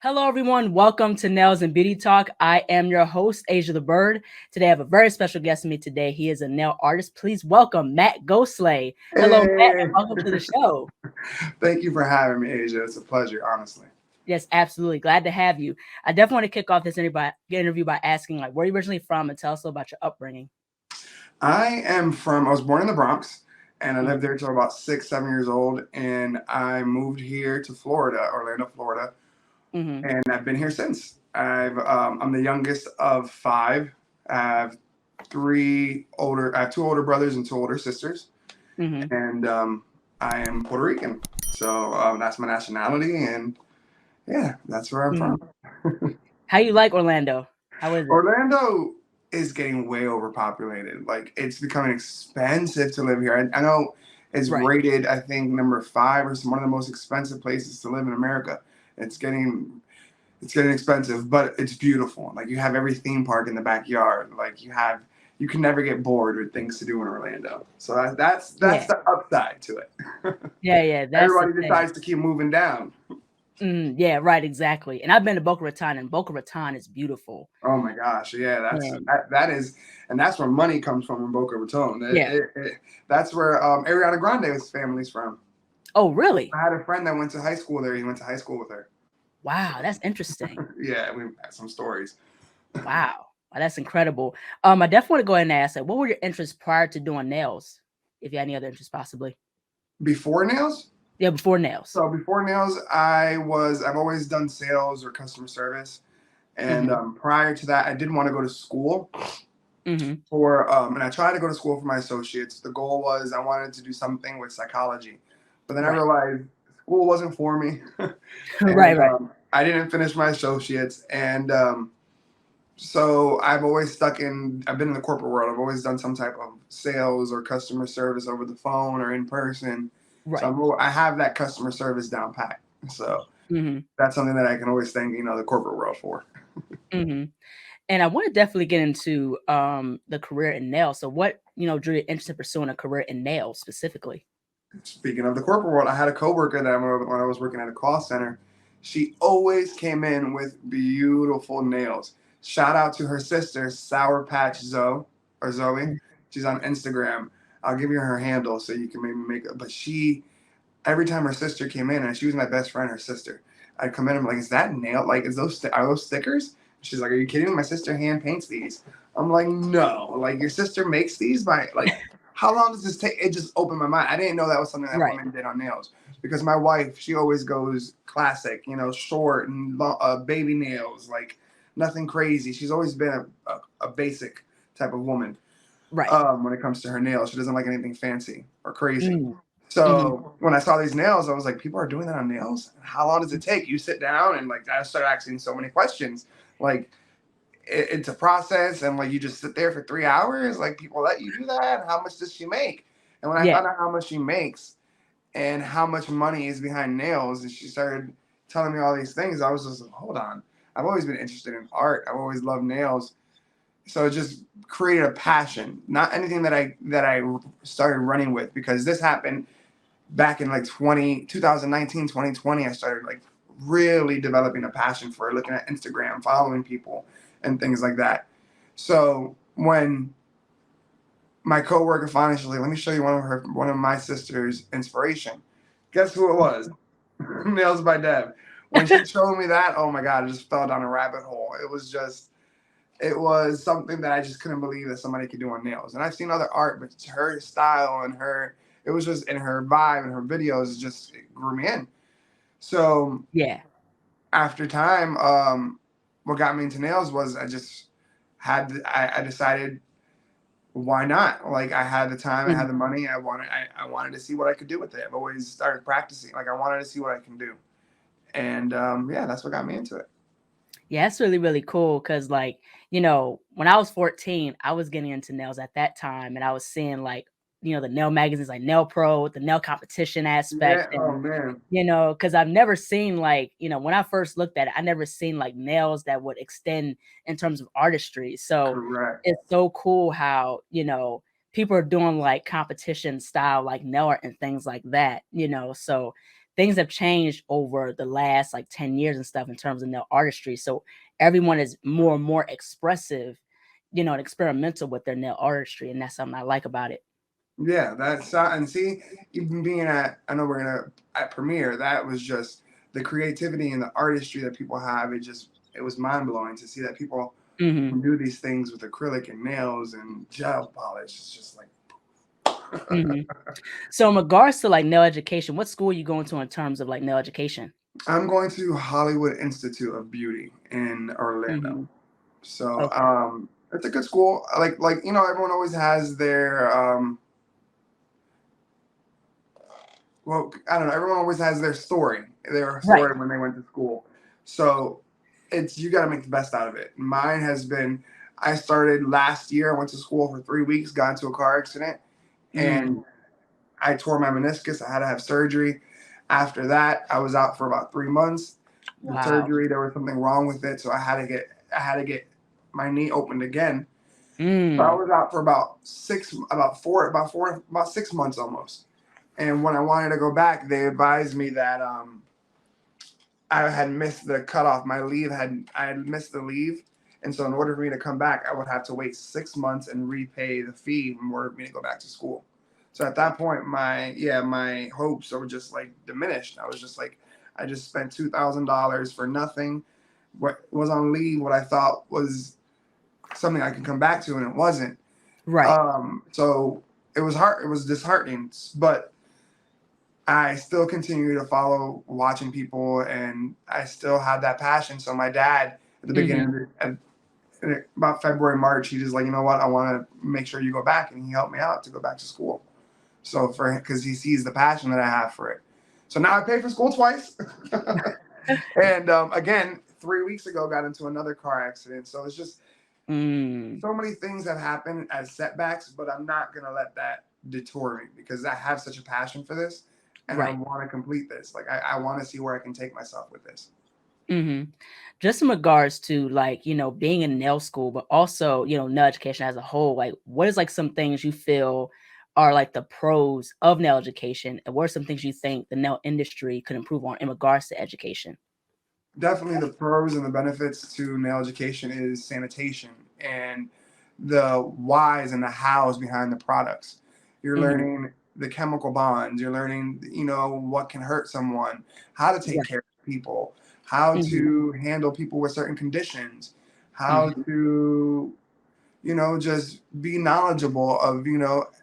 Hello, everyone. Welcome to Nails and Beauty Talk. I am your host, Asia the Bird. Today, I have a very special guest with me today. He is a nail artist. Please welcome Matt Ghostlay. Hello, Matt, and Hey, welcome to the show. thank you for having me, Asia. It's a pleasure, honestly. Yes, absolutely. Glad to have you. I definitely want to kick off this interview by asking, like, where are you originally from, and tell us a little about your upbringing. I was born in the Bronx, and I lived Mhm, there till about 6, 7 years old. And I moved here to Florida, Orlando, Florida, mhm, and I've been here since. I'm the youngest of five. I have I have two older brothers and two older sisters, mhm. and I am Puerto Rican. So that's my nationality, and yeah, that's where I'm from. Mhm. How you like Orlando? How is it? Orlando is getting way overpopulated. Like it's becoming expensive to live here. I know it's Right. rated, I think, number five or some one of the most expensive places to live in America. It's getting it's getting expensive, but it's beautiful. Like you have every theme park in the backyard. You can never get bored with things to do in Orlando. So that's Yeah. the upside to it. Yeah. That's the Everybody thing. decides to keep moving down. Yeah, right. Exactly. And I've been to Boca Raton, and Boca Raton is beautiful. Oh my gosh, yeah, And that is, and that's where money comes from in Boca Raton. yeah. That's where Ariana Grande's family's from. Oh, really? I had a friend that went to high school there. He went to high school with her. Wow, that's interesting. Yeah, we had some stories. Wow. Wow, that's incredible. I definitely want to go ahead and ask, like, what were your interests prior to doing nails? If you had any other interests, possibly. Before nails, Yeah, before nails. before nails, I've always done sales or customer service, and Mm-hmm. prior to that, I did want to go to school Mm-hmm. and I tried to go to school for my associates. The goal was I wanted to do something with psychology, but then I Right. realized school wasn't for me, Right, and right. I didn't finish my associates. And so I've been in the corporate world. I've always done some type of sales or customer service over the phone or in person. So Right. I have that customer service down pat. So Mm-hmm. that's something that I can always thank the corporate world for. Mm-hmm. And I want to definitely get into the career in nails. So what, drew you interest in pursuing a career in nails specifically? Speaking of the corporate world, I had a coworker when I was working at a call center. She always came in with beautiful nails. Shout out to her sister, Sour Patch Zoe. She's on Instagram. I'll give you her handle so you can maybe make it. But every time her sister came in, and she was my best friend, her sister, I'd come in and I'm like, is that nail? Like, are those stickers? She's like, are you kidding me? My sister hand paints these. I'm like, no. Like, your sister makes these by like, how long does this take? It just opened my mind. I didn't know that was something that Right. women did on nails because my wife, she always goes classic, short and baby nails, like nothing crazy. She's always been a basic type of woman Right. when it comes to her nails. She doesn't like anything fancy or crazy. Mm-hmm. So when I saw these nails, I was like, people are doing that on nails? How long does it take? You sit down and like I started asking so many questions. Like it's a process and like you just sit there for 3 hours. Like people let you do that. How much does she make? And when I Yeah. found out how much she makes and how much money is behind nails, and she started telling me all these things, I was just like, hold on. I've always been interested in art. I've always loved nails. So it just created a passion, not anything that I started running with because this happened back in like 2019, 2020. I started like really developing a passion for looking at Instagram, following people and things like that. So when my coworker finally was like, let me show you one of my sister's inspiration. Guess who it was? Nails by Deb. When she showed me that, oh my God, I just fell down a rabbit hole. It was something that I just couldn't believe that somebody could do on nails. And I've seen other art, but her style and it was just in her vibe and her videos, it grew me in. So Yeah. after time, what got me into nails was I decided why not? Like I had the time, I Mhm. had the money, I wanted to see what I could do with it. I've always started practicing. Like I wanted to see what I can do. And yeah, that's what got me into it. Yeah, that's really, really cool because, like, when I was 14, I was getting into nails at that time, and I was seeing, like, the nail magazines, like Nail Pro, the nail competition aspect. Yeah. Oh And, man. because I've never seen, like, when I first looked at it, I never seen, like, nails that would extend in terms of artistry. So Correct. it's so cool how, people are doing, like, competition style, like nail art and things like that. So things have changed over the last like 10 years and stuff in terms of nail artistry. So everyone is more and more expressive, and experimental with their nail artistry. And that's something I like about it. Yeah, that's and see, even being at, I know we're gonna at premiere, that was just the creativity and the artistry that people have. It was mind blowing to see that people Hmm. can do these things with acrylic and nails and gel polish. It's just like Hmm. So in regards to like nail education, what school are you going to in terms of like nail education? I'm going to Hollywood Institute of Beauty in Orlando. Hmm. So Okay. it's a good school. Like everyone always has their well, I don't know. Everyone always has their Right. story when they went to school. So it's you got to make the best out of it. Mine has been. I started last year. I went to school for 3 weeks. Got into a car accident, Mm. and I tore my meniscus. I had to have surgery. After that, I was out for about 3 months. The Wow. surgery, there was something wrong with it, so I had to get my knee opened again. So I Mm. was out for about 6 months almost. And when I wanted to go back, they advised me that I had missed the cutoff. I had missed the leave, and so in order for me to come back, I would have to wait 6 months and repay the fee in order for me to go back to school. So at that point, my hopes were just like diminished. I was just like, I just spent $2,000 for nothing. What was on leave, what I thought was something I could come back to, and it wasn't. Right. So it was hard. It was disheartening, but I still continue to follow watching people, and I still have that passion. So my dad, at the Hmm. beginning, about February, March, he just like, you know what, I want to make sure you go back, and he helped me out to go back to school. So because he sees the passion that I have for it. So now I pay for school twice, and again, 3 weeks ago, got into another car accident. So it's just Mm. so many things have happened as setbacks, but I'm not gonna let that detour me because I have such a passion for this, and I Right. want to complete this. Like I want to see where I can take myself with this. Hmm. Just in regards to like, being in nail school, but also, nail education as a whole, like what is like some things you feel are like the pros of nail education? And what are some things you think the nail industry could improve on in regards to education? Definitely, the pros and the benefits to nail education is sanitation and the whys and the hows behind the products. You're Hmm. learning the chemical bonds. You're learning, what can hurt someone, how to take Right. care of people, how Hmm. to handle people with certain conditions, how Hmm. to just be knowledgeable of,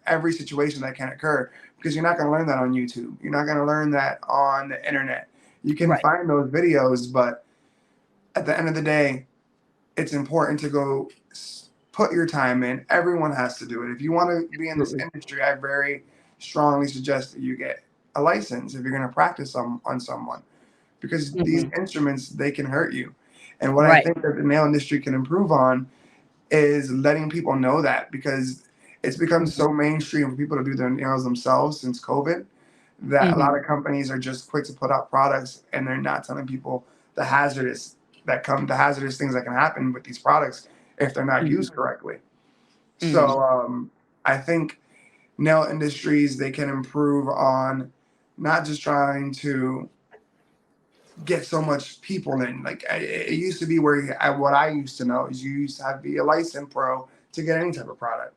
every situation that can occur because you're not going to learn that on YouTube. You're not going to learn that on the internet. You can Right. find those videos, but at the end of the day, it's important to go put your time in. Everyone has to do it. If you want to be in this Absolutely. industry, I very strongly suggest that you get a license if you're going to practice on someone because these Hmm. instruments, they can hurt you. And what I Right. think that the nail industry can improve on is letting people know that because it's become Hmm. so mainstream for people to do their nails themselves since COVID that a lot Hmm. of companies are just quick to put out products and they're not telling people the hazardous things that can happen with these products if they're not Hmm. used correctly. Hmm. So I think nail industries they can improve on not just trying to get so much people in. Like it used to be what I used to know is you used to have to be a licensed pro to get any type of product.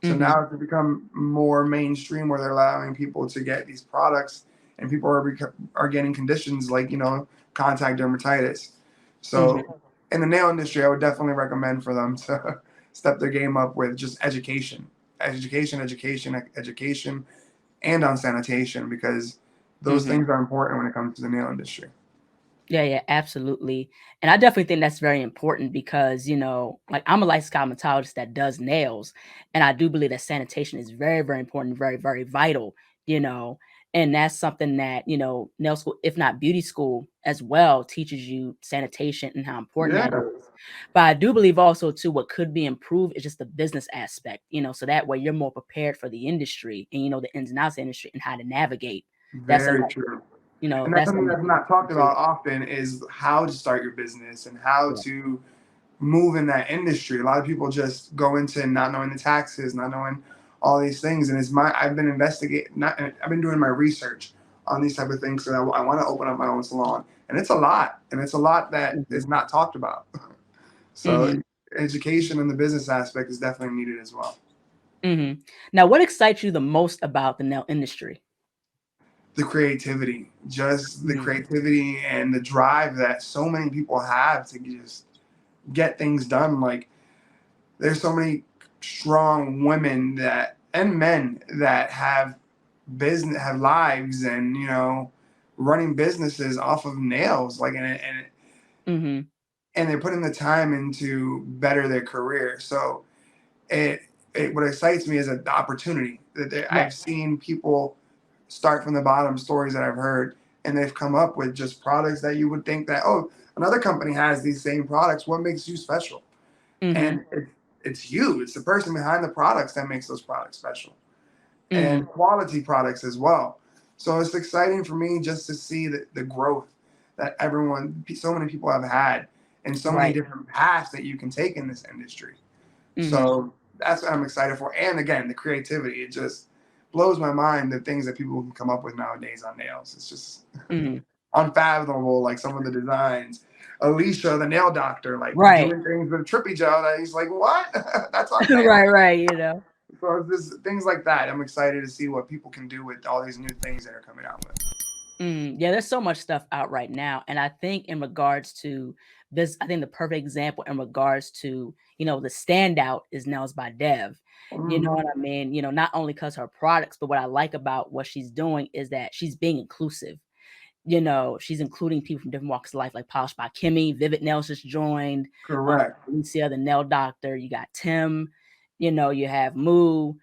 So Hmm. now it's become more mainstream where they're allowing people to get these products, and people are getting conditions like contact dermatitis. Hmm. So in the nail industry, I would definitely recommend for them to step their game up with just education, and on sanitation because those Hmm. things are important when it comes to the nail industry. Yeah, yeah, absolutely. And I definitely think that's very important because, like I'm a licensed cosmetologist that does nails. And I do believe that sanitation is very, very important, very, very vital, you know. And that's something that, nail school, if not beauty school as well, teaches you sanitation and how important Yeah, that is. But I do believe also too what could be improved is just the business aspect, so that way you're more prepared for the industry and the ins and outs of the industry and how to navigate. That's very another, true. And that's that's something something that's not talked too. about often is how to start your business and how Yeah. to move in that industry. A lot of people just go into not knowing the taxes, not knowing all these things. And I've been investigating, not, I've been doing my research on these type of things. So I want to open up my own salon, and it's a lot, that Mhm. is not talked about. So Mhm. education and the business aspect is definitely needed as well. Mhm. Now, what excites you the most about the nail industry? The creativity, just the Mhm. creativity and the drive that so many people have to just get things done. Like there's so many strong women that and men that have lives and running businesses off of nails, like Mhm. and they're putting the time into better their career. So it, what excites me is the opportunity that Right. I've seen people start from the bottom, stories that I've heard, and they've come up with just products that you would think that, oh, another company has these same products. What makes you special? Mhm. And it's you. It's the person behind the products that makes those products special, and Mhm. quality products as well. So it's exciting for me just to see the growth that so many people have had, and so many Right. different paths that you can take in this industry. Mhm. So that's what I'm excited for. And again, the creativity, it just blows my mind the things that people can come up with nowadays on nails. It's just Mhm. unfathomable, like some of the designs. Alicia, the nail doctor, like Right. doing things with trippy gel that he's like, what? That's on nail. Right, right, you know? So it's just things like that. I'm excited to see what people can do with all these new things that are coming out with. Yeah, there's so much stuff out right now, and I think in regards to this, I think the perfect example in regards to, the Standout is Nails by Dev. You know Hmm. what I mean? Not only 'cause her products, but what I like about what she's doing is that she's being inclusive. She's including people from different walks of life, like Polished by Kimmy, Vivid Nails just joined, Correct. Alicia, the nail doctor, you got Tim, you have Moo.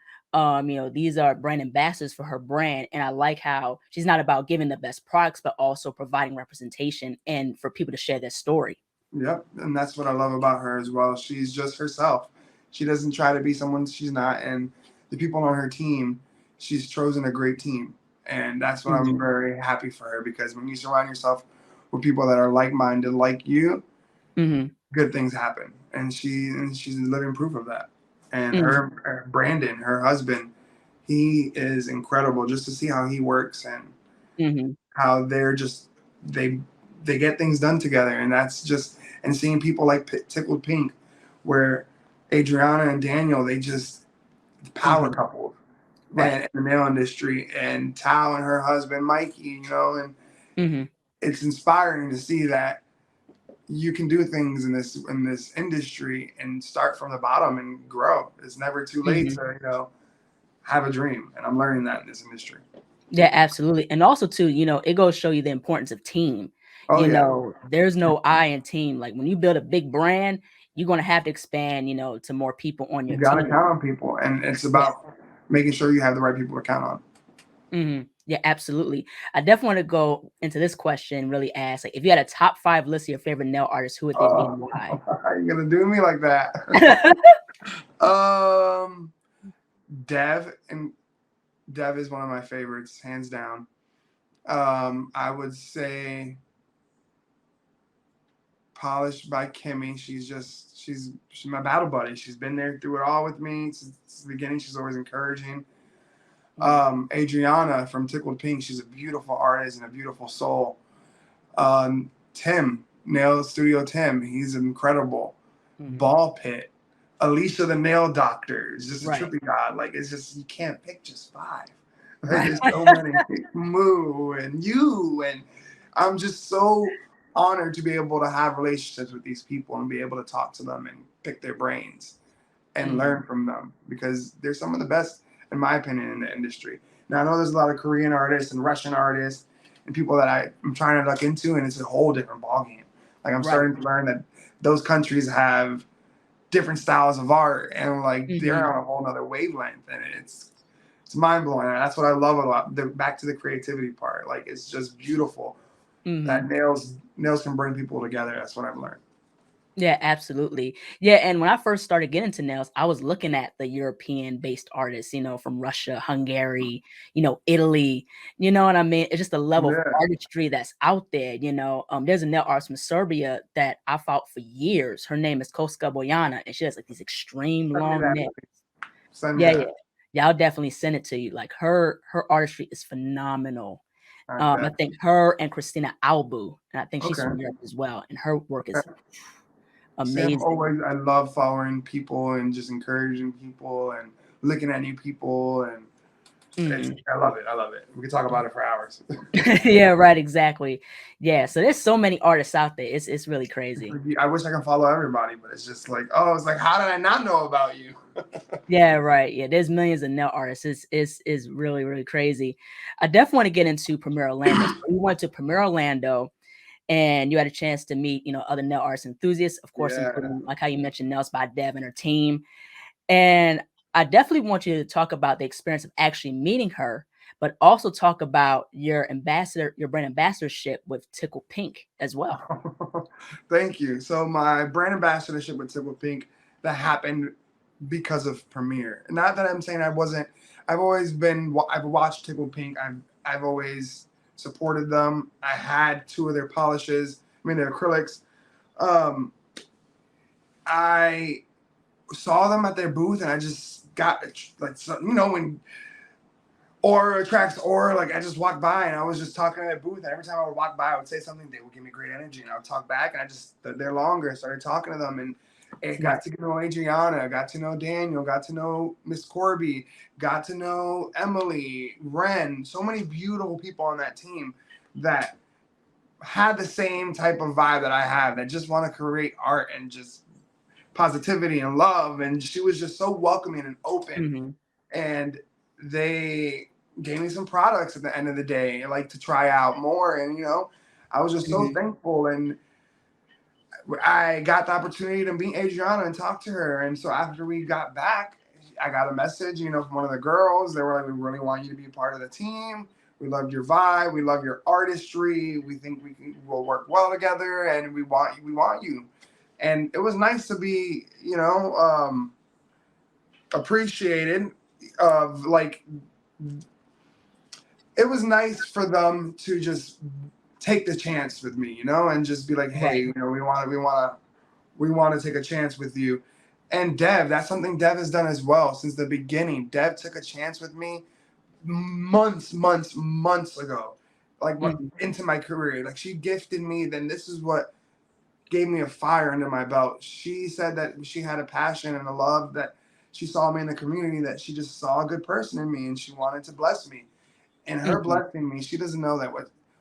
These are brand ambassadors for her brand. And I like how she's not about giving the best products, but also providing representation and for people to share their story. Yep. And that's what I love about her as well. She's just herself. She doesn't try to be someone she's not. And the people on her team, she's chosen a great team. And that's what I'm Mhm. very happy for her, because when you surround yourself with people that are like minded like you, Mhm. good things happen. And she's living proof of that. And Mhm. her Brandon, her husband, he is incredible, just to see how he works and Mhm. how they they get things done together. And that's just, and seeing people like Tickled Pink, where Adriana and Daniel, they just power Mhm. couple Right. and in the nail industry, and Tao and her husband Mikey, and Mhm. it's inspiring to see that you can do things in this industry and start from the bottom and grow. It's never too late Mhm. to have a dream, and I'm learning that in this industry. Yeah, absolutely. And also too, it goes show you the importance of team. Oh yeah, There's no I in team. Like when you build a big brand, you're gonna have to expand, to more people on you your got to team. count on people, and it's Yeah. about making sure you have the right people to count on. Yeah, absolutely. I definitely want to go into this question, really ask, like, if you had a top 5 list of your favorite nail artists, who would they be Oh, and why? how you gonna do me like that? um, Dev and Dev is one of my favorites, hands down. I would say Polished by Kimmy. She's my battle buddy. She's been there through it all with me since the beginning. She's always encouraging. Mhm. Adriana from Tickled Pink. She's a beautiful artist and a beautiful soul. Tim, Nail Studio Tim. He's incredible. Mhm. Ball Pit. Alicia the Nail Doctor is just a Right. trippy god. Like, it's just, you can't pick just five. Like, Right. there's so many. Moo and you, and I'm just so honored to be able to have relationships with these people and be able to talk to them and pick their brains and Mhm. learn from them, because they're some of the best, in my opinion, in the industry. Now I know there's a lot of Korean artists and Russian artists and people that I'm trying to look into, and it's a whole different ballgame. Like, I'm Right. starting to learn that those countries have different styles of art, and like they're Mhm. on a whole nother wavelength, and it's mind blowing. And that's what I love about back to the creativity part. Like, it's just beautiful that Mhm. nails can bring people together. That's what I've learned. Yeah, absolutely. Yeah, and when I first started getting into nails, I was looking at the European-based artists, from Russia, Hungary, Italy. You know what I mean? It's just the level of Yeah, artistry that's out there. There's a nail artist from Serbia that I fought for years. Her name is Koska Bojana, and she has like these extreme send me long that. nails. Send me Yeah, yeah. that. Yeah, I'll definitely send it to you. Like her artistry is phenomenal. I bet. I think her and Christina Albu, and I think she's Okay. from Europe as well, and her work is See, I'm amazing. always, I love following people and just encouraging people and looking at new people. And it's, Mhm. I love it. I love it. We can talk about it for hours. Yeah, right, exactly. Yeah, so there's so many artists out there. It's really crazy. I wish I could follow everybody, but it's just like, oh, it's like, how did I not know about you? Yeah, right. Yeah, there's millions of nail artists. It's really, really crazy. I definitely want to get into Premier Orlando. So we went to Premier Orlando and you had a chance to meet, other nail artist enthusiasts, of course, Yeah. including like how you mentioned Nails by Dev and her team. And I definitely want you to talk about the experience of actually meeting her, but also talk about your brand ambassadorship with Tickled Pinque as well. Thank you. So my brand ambassadorship with Tickled Pinque, that happened because of Premiere. Not that I'm saying I wasn't. I've always been. I've watched Tickled Pinque. I've always supported them. I had two of their polishes. I mean their acrylics. Um, I saw them at their booth, and I just got like, when aura attracts aura. Like I just walked by and I was just talking to that booth, and every time I would walk by, I would say something. They would give me great energy, and I would talk back, and I just stood there longer. Started talking to them, and it Right. got to know Adriana, got to know Daniel, got to know Miss Corby, got to know Emily, Ren. So many beautiful people on that team that had the same type of vibe that I have. That just want to create art and just positivity and love. And she was just so welcoming and open, Hmm. and they gave me some products at the end of the day, like to try out more. And I was just so Hmm. thankful, and I got the opportunity to meet Adriana and talk to her. And so after we got back, I got a message, from one of the girls. They were like, "We really want you to be a part of the team. We loved your vibe. We love your artistry. We think we'll work well together, and we want you. We want you." And it was nice to be, appreciated. Of like, it was nice for them to just take the chance with me, and just be like, "Hey, Right. we want to take a chance with you." And Dev, that's something Dev has done as well since the beginning. Dev took a chance with me months ago, like what Hmm. into my career. Like she gifted me. Then this is what gave me a fire under my belt. She said that she had a passion and a love that she saw me in the community. That she just saw a good person in me, and she wanted to bless me. And her Hmm. blessing me, she doesn't know that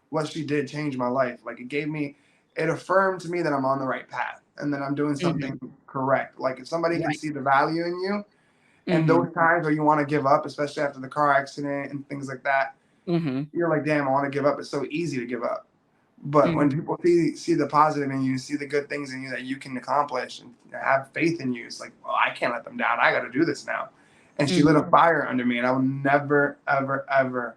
what she did changed my life. Like it affirmed to me that I'm on the right path and that I'm doing Hmm. something correct. Like if somebody can Right. see the value in you, and Hmm. those times where you want to give up, especially after the car accident and things like that, Hmm. you're like, damn, I want to give up. It's so easy to give up. But when Hmm. people see the positive in you, see the good things in you that you can accomplish, and have faith in you, it's like, well, I can't let them down. I got to do this now. And she lit a Hmm. fire under me, and I will never, ever, ever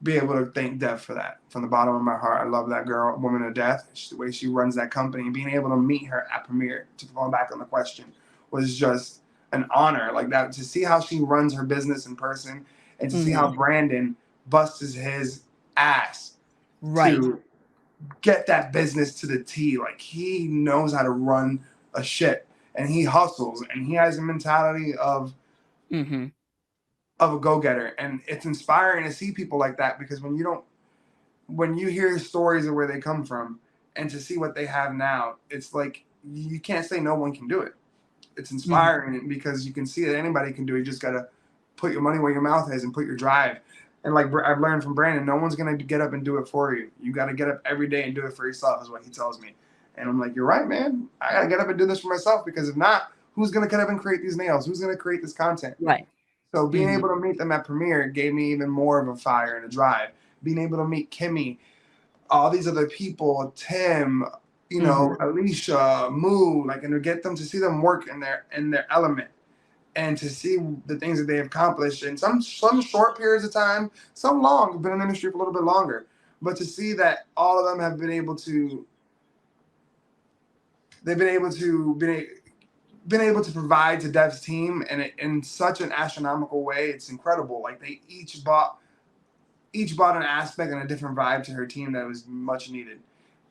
be able to thank Dev for that from the bottom of my heart. I love that girl, woman of death. The way she runs that company, being able to meet her at Premiere, to fall back on the question, was just an honor. Like that, to see how she runs her business in person, and to see how Hmm. Brandon busts his ass Right. to get that business to the T. Like he knows how to run a ship, and he hustles, and he has a mentality Hmm. of a go-getter. And it's inspiring to see people like that, because when you hear stories of where they come from and to see what they have now, it's like you can't say no one can do it. It's Hmm. inspiring because you can see that anybody can do it. You just gotta put your money where your mouth is and put your drive. And like I've learned from Brandon, no one's gonna get up and do it for you. You gotta get up every day and do it for yourself, is what he tells me. And I'm like, you're right, man. I gotta get up and do this for myself, because if not, who's gonna get up and create these nails? Who's gonna create this content? Right. So being Hmm. able to meet them at Premiere gave me even more of a fire and a drive. Being able to meet Kimmy, all these other people, Tim, Hmm. Alicia, Moo, like, and to get them to see them work in their element, and to see the things that they have accomplished in some short periods of time, some long, been in the industry for a little bit longer, but to see that all of them have they've been able to provide to Dev's team in such an astronomical way, it's incredible. Like they each brought an aspect and a different vibe to her team that was much needed.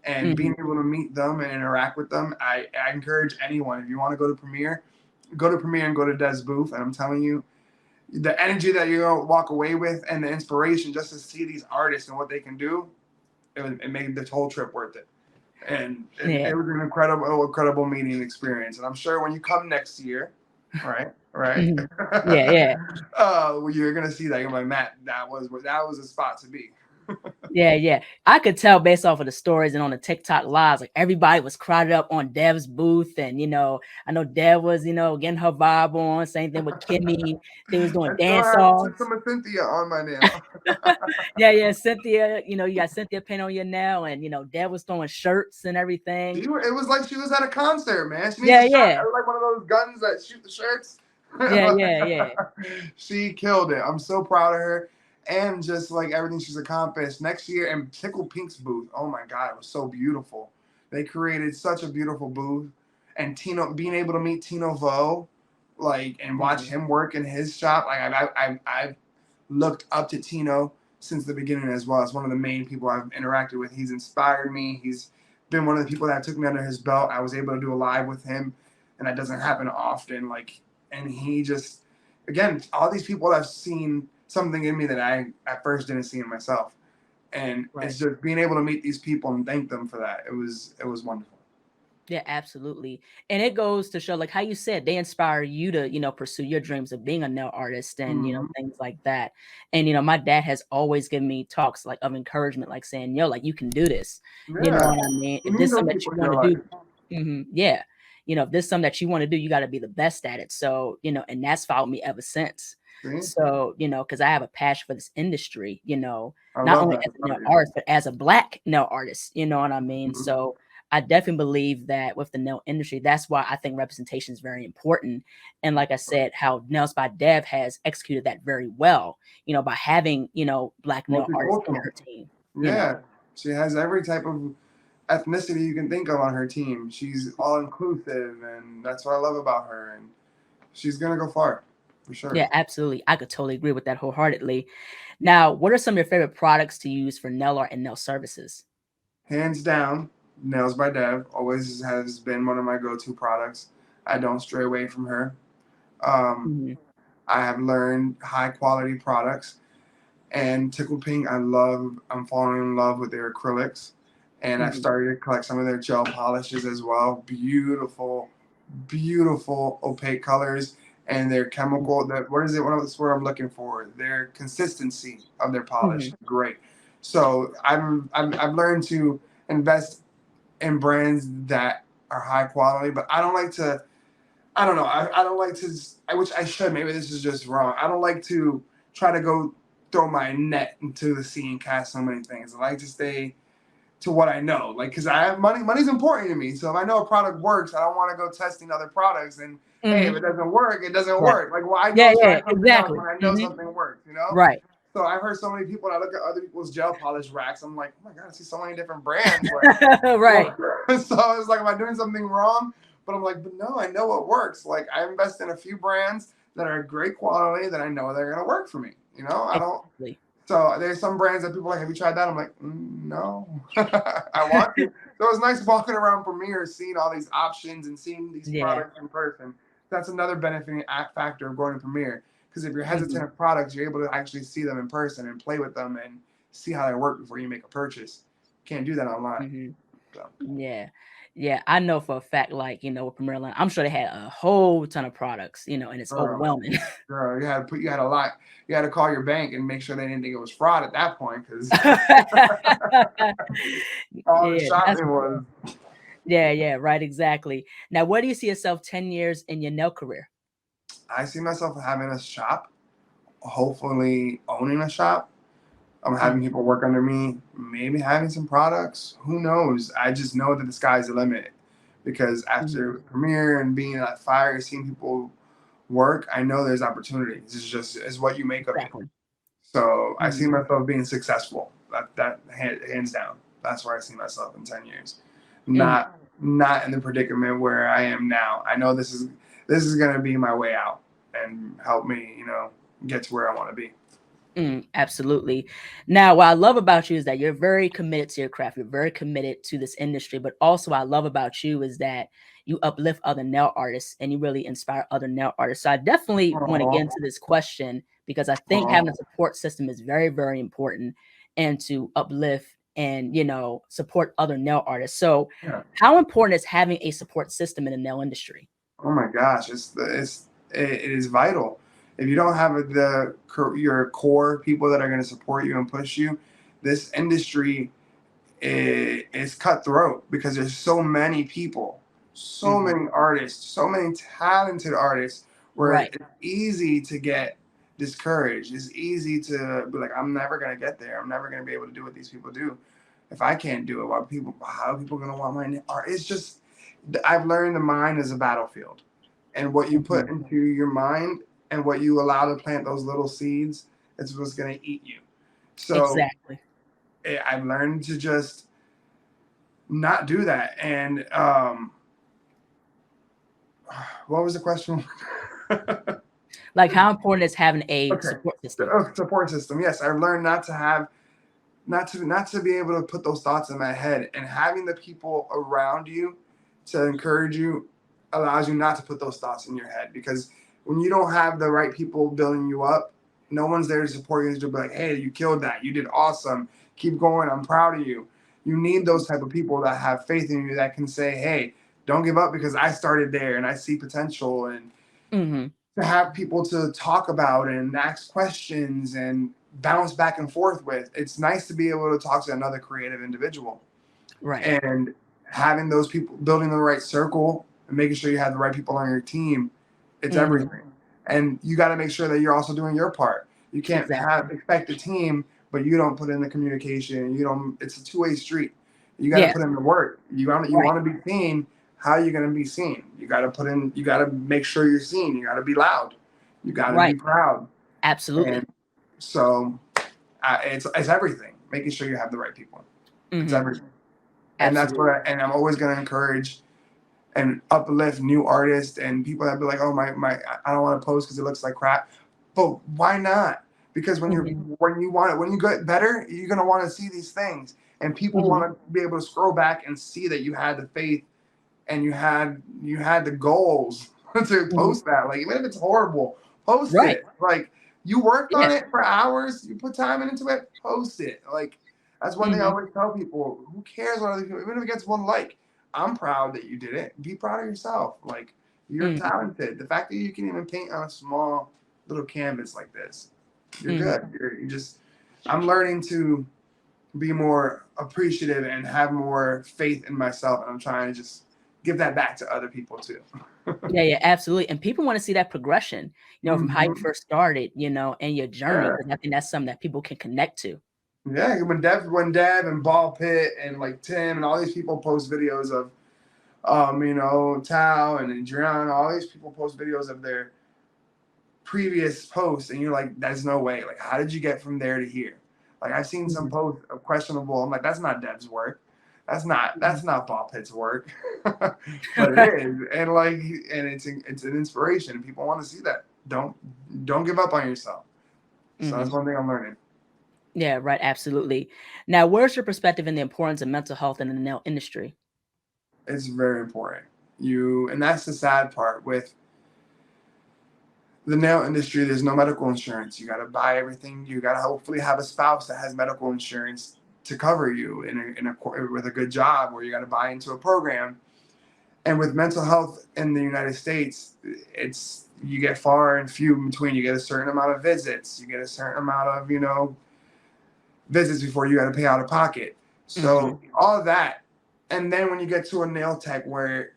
And Hmm. being able to meet them and interact with them, I encourage anyone, if you want to go to Premiere and go to Dev's booth. And I'm telling you, the energy that you're gonna walk away with and the inspiration just to see these artists and what they can do, it made the whole trip worth it. And Yeah. it was an incredible meeting experience. And I'm sure when you come next year, right, Mhm. Yeah, yeah. you're gonna see that you're like, Matt, that was a spot to be. Yeah, yeah. I could tell based off of the stories and on the TikTok lives, like everybody was crowded up on Dev's booth. And, I know Dev was, getting her vibe on. Same thing with Kimmy. They was doing I still dance have offs. some of Cynthia on my nail. Yeah, yeah. Cynthia, you got Cynthia pin on your nail. And, Dev was throwing shirts and everything. It was like she was at a concert, man. She needs Yeah, a shot. yeah. It was like one of those guns that shoot the shirts. Yeah, yeah, yeah. She killed it. I'm so proud of her. And just like everything she's accomplished next year, and Tickled Pinque's booth. Oh my God, it was so beautiful. They created such a beautiful booth. And Tino, being able to meet Tino Vo, like, and watch Mhm. him work in his shop. Like, I've looked up to Tino since the beginning as well. It's one of the main people I've interacted with. He's inspired me. He's been one of the people that took me under his belt. I was able to do a live with him, and that doesn't happen often. Like, and he just, again, all these people have seen something in me that I at first didn't see in myself, and Right. it's just being able to meet these people and thank them for that. It was wonderful. Yeah, absolutely. And it goes to show, like how you said, they inspire you to, pursue your dreams of being a nail artist and, Mm-hmm. things like that. And, my dad has always given me talks like of encouragement, like saying, yo, like you can do this. You know Yeah, what I mean? you If need there's those something that people you in want your to do, life. yeah. If there's something that you want to do, you got to be the best at it. So, and that's followed me ever since. See, So, because I have a passion for this industry, I not love only that as a nail about you. artist, but as a Black nail artist, you know what I mean? Mhm. So I definitely believe that with the nail industry, that's why I think representation is very important. And like I said, how Nails by Dev has executed that very well, by having, Black nail artists in Multicultural. her team, Yeah, she has every type of ethnicity you can think of on her team. She's all inclusive, and that's what I love about her. And she's gonna go far, for sure. Yeah, absolutely. I could totally agree with that wholeheartedly. Now, what are some of your favorite products to use for nail art and nail services? Hands down, Nails by Dev always has been one of my go-to products. I don't stray away from her. Um, Mhm, I have learned high quality products, and Tickled Pink, I'm falling in love with their acrylics, and I've mhm, started to collect some of their gel polishes as well. Beautiful, beautiful opaque colors, and their chemical. mhm, That what is it? What is the word I'm looking for? Their consistency of their polish, mhm, great. So I've learned to invest in brands that are high quality, but I don't like to. I don't know. I don't like to. Which I should. Maybe this is just wrong. I don't like to try to go throw my net into the sea and cast so many things. I like to stay to what I know. Like, because I have money. Money's important to me. So if I know a product works, I don't want to go testing other products. And hey, if mhm. it doesn't work, it doesn't Right. work. Like, well, I Yeah, go try yeah, something else exactly. when I know Mhm. something works. You know. Right. So I've heard so many people that look at other people's gel polish racks. I'm like, oh my god, I see so many different brands. Like, Right. so it's like, am I doing something wrong? But I'm like, but no, I know what works. Like, I invest in a few brands that are great quality that I know they're gonna work for me. You know, I don't. Exactly. So there's some brands that people are like, have you tried that? I'm like, no, I want to. So it's nice walking around Premiere, seeing all these options and seeing these Yeah. products in person. That's another benefiting factor of going to Premiere. Because if you're hesitant Mhm, of products, you're able to actually see them in person and play with them and see how they work before you make a purchase. Can't do that online. mhm. So. Yeah. Yeah, I know for a fact, like, with Premier Line, I'm sure they had a whole ton of products, and it's Girl, overwhelming. girl, you had a lot. You had to call your bank and make sure they didn't think it was fraud at that point because all the Yeah, that's shopping was. yeah, yeah, right, exactly. Now, where do you see yourself 10 years in your nail career? I see myself having a shop, hopefully owning a shop. I'm having Mhm, people work under me, maybe having some products. Who knows? I just know that the sky's the limit because mhm, after Premiere and being at Fire, seeing people work, I know there's opportunities. It's what you make of it. exactly. So I see Mhm, myself being successful. That hands down. That's where I see myself in 10 years. mhm. Not in the predicament where I am now. I know this is gonna be my way out and help me, get to where I want to be. Absolutely. Now, what I love about you is that you're very committed to your craft. You're very committed to this industry. But also, what I love about you is that you uplift other nail artists and you really inspire other nail artists. So I definitely want to get Oh, into this question because I think having a oh, support system is very, very important and to uplift and, support other nail artists. So, yeah. how important is having a support system in the nail industry? Oh my gosh, it is vital. If you don't have your core people that are going to support you and push you, this industry is cutthroat because there's so many people, so Hmm. many artists, so many talented artists, where Right. it's easy to get discouraged. It's easy to be like, I'm never gonna get there. I'm never gonna be able to do what these people do. If I can't do it, how are people gonna want my art? It's just, I've learned the mind is a battlefield, and what you Hmm. put into your mind and what you allow to plant those little seeds is what's gonna eat you. So Exactly. I've learned to just not do that. And what was the question? Like, how important is having a Okay, support the system? support system. Yes, I've learned not to have, not to be able to put those thoughts in my head, and having the people around you to encourage you allows you not to put those thoughts in your head, because when you don't have the right people building you up, no one's there to support you, to be like, hey, you killed that, you did awesome, keep going, I'm proud of you. You need those type of people that have faith in you, that can say, hey, don't give up because I started there and I see potential. And Hmm. to have people to talk about and ask questions and bounce back and forth with. It's nice to be able to talk to another creative individual, Right. and having those people, building the right circle and making sure you have the right people on your team. It's Hmm. everything. And you got to make sure that you're also doing your part. You can't Exactly. expect a team, but you don't put in the communication. You don't. It's a two-way street. You got to Yeah. put in the work. You Right. want to be seen. How are you going to be seen? You got to put in. You got to make sure you're seen. You got to be loud. You got to be Right. proud. And Absolutely. so it's everything. Making sure you have the right people. It's Hmm. everything. And that's what. Absolutely. And I'm always going to encourage and uplift new artists and people that be like, oh my, I don't want to post because it looks like crap. But why not? Because Hmm. when you get better, you're gonna want to see these things, and people Hmm. want to be able to scroll back and see that you had the faith and you had the goals to Hmm. post that. Like, even if it's horrible, post Right. it. Like, you worked Yeah. on it for hours, you put time into it, post it. Like, that's one thing I Hmm. always tell people. Who cares what other people, even if it gets one like. I'm proud that you did it. Be proud of yourself. Like, you're Hmm. talented. The fact that you can even paint on a small little canvas like this, you're Hmm. good. You just, I'm learning to be more appreciative and have more faith in myself, and I'm trying to just give that back to other people too. Yeah, yeah, absolutely. And people want to see that progression, from how you Hmm. first started, and your journey, Yeah, because I think that's something that people can connect to. yeah. When Dev and Ball Pit and like Tim and all these people post videos of, Tao and Adriana, all these people post videos of their previous posts, and you're like, there's no way. Like, how did you get from there to here? Like, I've seen some Hmm. posts of questionable. I'm like, that's not Dev's work. That's not Ball Pit's work, but it is. And like, and it's an inspiration. People want to see that. Don't give up on yourself. So Hmm. that's one thing I'm learning. Yeah, right. Absolutely. Now, where's your perspective in the importance of mental health in the nail industry? It's very important. And that's the sad part with the nail industry. There's no medical insurance. You got to buy everything. You got to hopefully have a spouse that has medical insurance to cover you with a good job, or you got to buy into a program. And with mental health in the United States, it's, you get far and few in between. You get a certain amount of visits. You get a certain amount of visits before you got to pay out of pocket. Hmm. So all of that, and then when you get to a nail tech where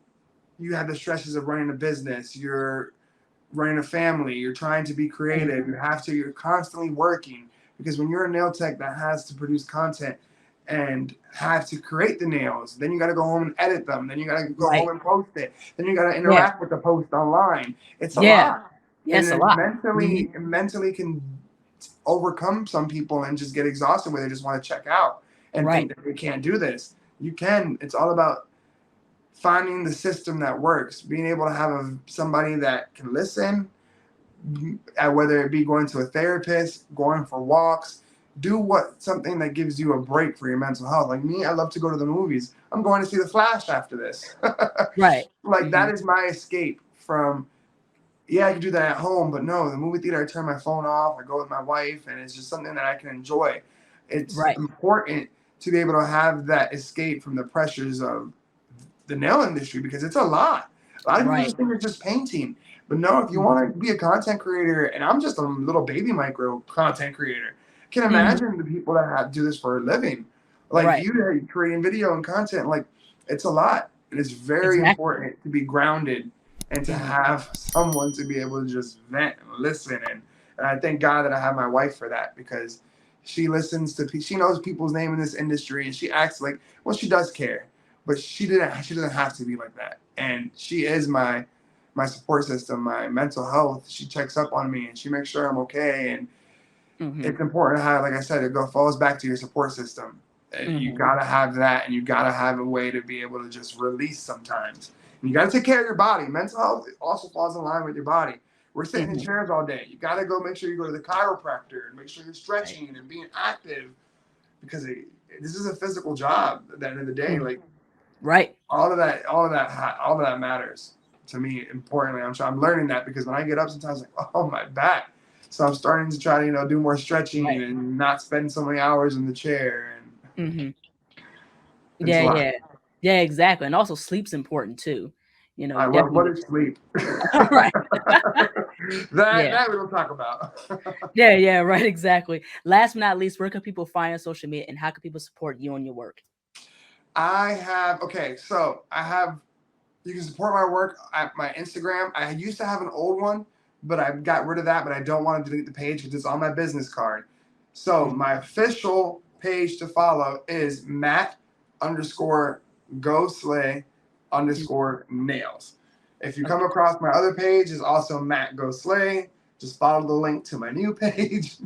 you have the stresses of running a business, you're running a family, you're trying to be creative, Hmm. you're constantly working, because when you're a nail tech that has to produce content and have to create the nails, then you got to go home and edit them, then you got to go home Right. and post it, then you got to Yeah. interact with the post online. It's a Yeah. lot. And Yes, a it lot. Hmm. mentally can overcome some people and just get exhausted where they just want to check out and Right. think that they can't do this. You can. It's all about finding the system that works, being able to have somebody that can listen, whether it be going to a therapist, going for walks, do something that gives you a break for your mental health. Like me, I love to go to the movies. I'm going to see The Flash after this. Right. Like that Mhm. is my escape from. Yeah, I can do that at home, but no, the movie theater, I turn my phone off. I go with my wife, and it's just something that I can enjoy. It's Right. important to be able to have that escape from the pressures of the nail industry because it's a lot. A lot of people Right. just think it's just painting. But no, if you Mhm. want to be a content creator, and I'm just a little baby micro content creator, can Mhm. imagine the people that do this for a living. Like Right. you creating video and content, like it's a lot. And it's very Exactly. important to be grounded and to Mhm. have someone to be able to just vent and listen. And I thank God that I have my wife for that because she listens to, she knows people's name in this industry and she acts like, well, she does care, but she doesn't have to be like that. And she is my support system, my mental health. She checks up on me and she makes sure I'm okay. And Mhm. it's important to have, like I said, it falls back to your support system. You Mhm. gotta have that, and you gotta have a way to be able to just release sometimes. And you gotta take care of your body. Mental health also falls in line with your body. We're sitting in Mhm. chairs all day. You gotta go make sure you go to the chiropractor and make sure you're Right. stretching and being active because this is a physical job. At the end of the day, Mhm. like Right. all of that matters to me. Importantly, I'm learning that because when I get up, sometimes like, oh my back. So I'm starting to try to do more stretching Right. and not spend so many hours in the chair, and Mhm. it's a Yeah, lot. yeah. Yeah, exactly, and also sleep's important too. You definitely What need is sleep? right. Yeah. That we don't talk about. Yeah, yeah, right, exactly. Last but not least, where can people find you on social media, and how can people support you and your work? I have okay, so I have you can support my work at my Instagram. I used to have an old one, but I got rid of that. But I don't want to delete the page because it's on my business card. So Mhm. my official page to follow is Matt underscore go slay Mhm. underscore nails. If you come Okay. across my other page, is also Matt go slay. Just follow the link to my new page.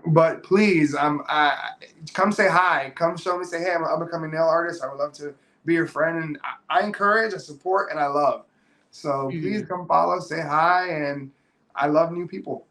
But please, come say hi. Come show me. Say, hey, I'm an up and coming nail artist. I would love to be your friend. And I encourage, I support, and I love. So please Mhm. come follow, say hi, and I love new people.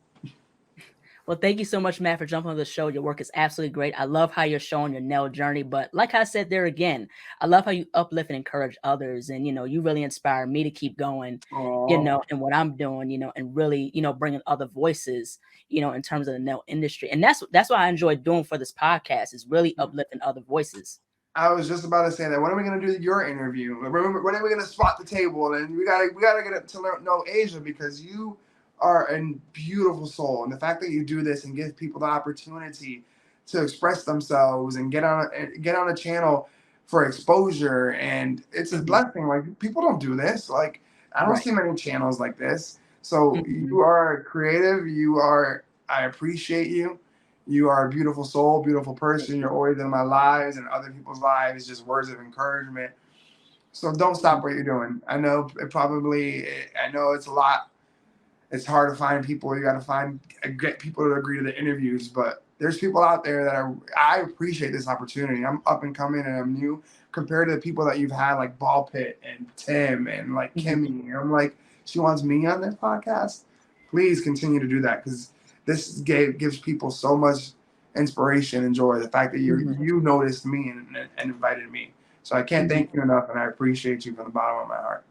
Well, thank you so much, Matt, for jumping on the show. Your work is absolutely great. I love how you're showing your nail journey. But like I said there again, I love how you uplift and encourage others. And, you really inspire me to keep going, Oh, and what I'm doing, and really, bringing other voices, in terms of the nail industry. And that's what I enjoy doing for this podcast is really uplifting other voices. I was just about to say that. When are we gonna do your interview? When are we gonna spot the table? And we gotta get to know Asia because you are a beautiful soul, and the fact that you do this and give people the opportunity to express themselves and get on a channel for exposure, and it's a Mhm. blessing. Like people don't do this. Like I don't Right. see many channels like this. So Mhm. you are creative. You are. I appreciate you. You are a beautiful soul, beautiful Thank person. you. You're always in my lives and other people's lives, just words of encouragement. So don't stop Mhm. what you're doing. I know it's a lot. It's hard to find people. You got to get people to agree to the interviews, but there's people out there I appreciate this opportunity. I'm up and coming and I'm new compared to the people that you've had like Ball Pit and Tim and like Mhm. Kimmy. I'm like, she wants me on this podcast. Please continue to do that because gives people so much inspiration and joy. The fact that Mhm. you noticed me and invited me. So I can't Mhm. thank you enough, and I appreciate you from the bottom of my heart.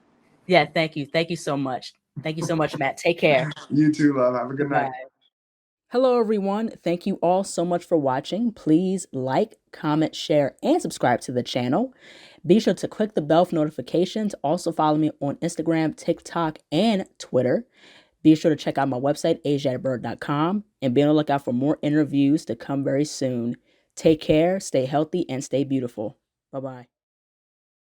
Yeah, thank you. Thank you so much. Thank you so much, Matt. Take care. You too, love. Have a good night. Goodbye. Hello, everyone. Thank you all so much for watching. Please like, comment, share, and subscribe to the channel. Be sure to click the bell for notifications. Also, follow me on Instagram, TikTok, and Twitter. Be sure to check out my website, ASIATHABIRD.com, and be on the lookout for more interviews to come very soon. Take care, stay healthy, and stay beautiful. Bye bye.